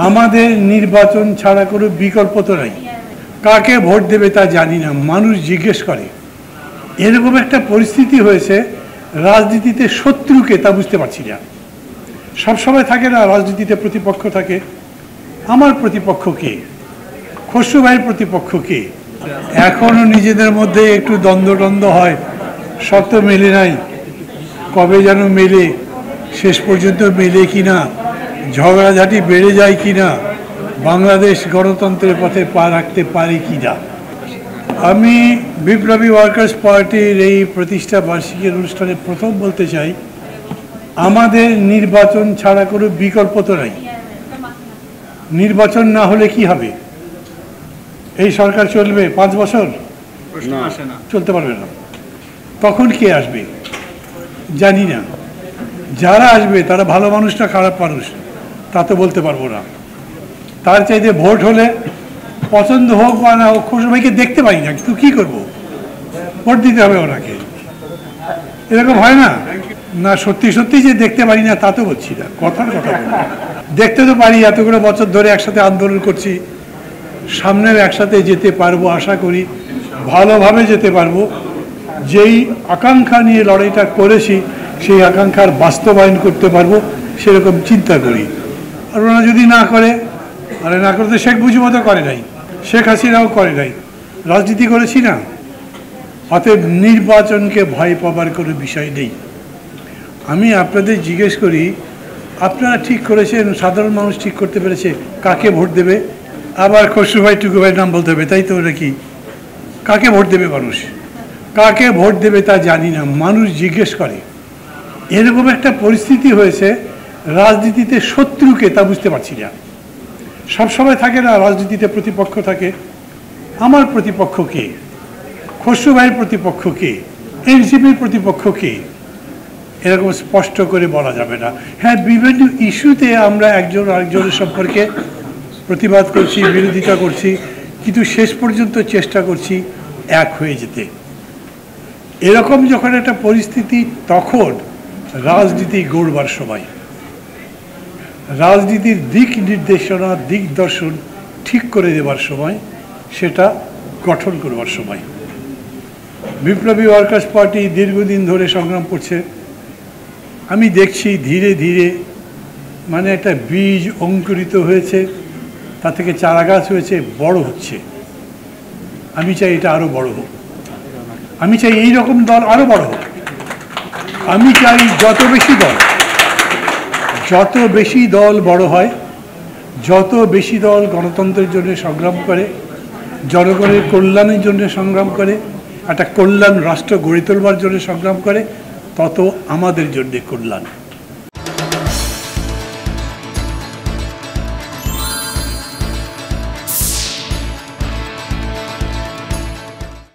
আমাদের নির্বাচন ছাড়া কোনো বিকল্প তো নাই। কাকে ভোট দেবে তা জানি না, মানুষ জিজ্ঞেস করে। এরকম একটা পরিস্থিতি হয়েছে, রাজনীতিতে শত্রুকে তা বুঝতে পারছি না। সবসময় থাকে না রাজনীতিতে প্রতিপক্ষ থাকে। আমার প্রতিপক্ষ কে? খসরু ভাইয়ের প্রতিপক্ষ কে? এখনও নিজেদের মধ্যে একটু দ্বন্দ্ব হয়, শর্ত মেলে নাই, কবে যেন মেলে, শেষ পর্যন্ত মেলে কিনা, ঝগড়াঝাটি বেড়ে যায় কিনা, বাংলাদেশ গণতন্ত্রের পথে পা রাখতে পারে কিনা। আমি বিপ্লবী ওয়ার্কার্স পার্টির এই প্রতিষ্ঠা বার্ষিকীর অনুষ্ঠানে প্রথম বলতে চাই, আমাদের নির্বাচন ছাড়া কোনো বিকল্প তো নাই। নির্বাচন না হলে কি হবে? এই সরকার চলবে 5 বছর? চলতে পারবে না। তখন কে আসবে জানি না। যারা আসবে তারা ভালো মানুষ না খারাপ মানুষ তা তো বলতে পারবো না। তার চাইতে ভোট হলে পছন্দ হোক বা না হোক, খসরু ভাইকে দেখতে পাই না, কিন্তু কী করবো, ভোট দিতে হবে ওনাকে। এরকম হয় না? না, সত্যি সত্যি যে দেখতে পারি না তা তো বলছি না, কথার কথা দেখতে তো পারি। এতগুলো বছর ধরে একসাথে আন্দোলন করছি, সামনের একসাথে যেতে পারবো আশা করি, ভালোভাবে যেতে পারবো। যেই আকাঙ্ক্ষা নিয়ে লড়াইটা করেছি সেই আকাঙ্ক্ষার বাস্তবায়ন করতে পারবো সেরকম চিন্তা করি। আর ওরা যদি না করে, আরে না করতে শেখ মুজিবও তো করে নাই, শেখ হাসিনাও করে নাই, রাজনীতি করেছি না। অতএব নির্বাচনকে ভয় পাবার কোনো বিষয় নেই। আমি আপনাদের জিজ্ঞেস করি, আপনারা ঠিক করেছেন, সাধারণ মানুষ ঠিক করতে পেরেছে কাকে ভোট দেবে? আবার খসরু ভাই টুকু ভাইয়ের নাম বলতে হবে, তাই তো? ওটা কি? কাকে ভোট দেবে মানুষ? কাকে ভোট দেবে তা জানি না, মানুষ জিজ্ঞেস করে। এরকম একটা পরিস্থিতি হয়েছে, রাজনীতিতে শত্রুকে তা বুঝতে পারছি না। সবসময় থাকে না রাজনীতিতে প্রতিপক্ষ থাকে। আমার প্রতিপক্ষ কে? খসরু ভাইয়ের প্রতিপক্ষ কে? এনসিপির প্রতিপক্ষ কে? এরকম স্পষ্ট করে বলা যাবে না। হ্যাঁ, বিভিন্ন ইস্যুতে আমরা একজন আরেকজনের সম্পর্কে প্রতিবাদ করছি, বিরোধিতা করছি, কিন্তু শেষ পর্যন্ত চেষ্টা করছি এক হয়ে যেতে। এরকম যখন একটা পরিস্থিতি, তখন রাজনীতি গড়বার সময়, রাজনীতির দিক নির্দেশনা, দিক দর্শন ঠিক করে দেবার সময়, সেটা গঠন করবার সময়। বিপ্লবী ওয়ার্কার্স পার্টি দীর্ঘদিন ধরে সংগ্রাম করছে। আমি দেখছি ধীরে ধীরে মানে একটা বীজ অঙ্কুরিত হয়েছে, তা থেকে চারা গাছ হয়েছে, বড় হচ্ছে। আমি চাই এটা আরও বড় হোক। আমি চাই এই রকম দল আরও বড় হোক। আমি চাই যত বেশি দল বড় হয়, যত বেশি দল গণতন্ত্রের জন্য সংগ্রাম করে, জনগণের কল্যাণের জন্য সংগ্রাম করে, একটা কল্যাণ রাষ্ট্র গড়ে তোলবার জন্য সংগ্রাম করে, তত আমাদের জন্য কল্যাণ।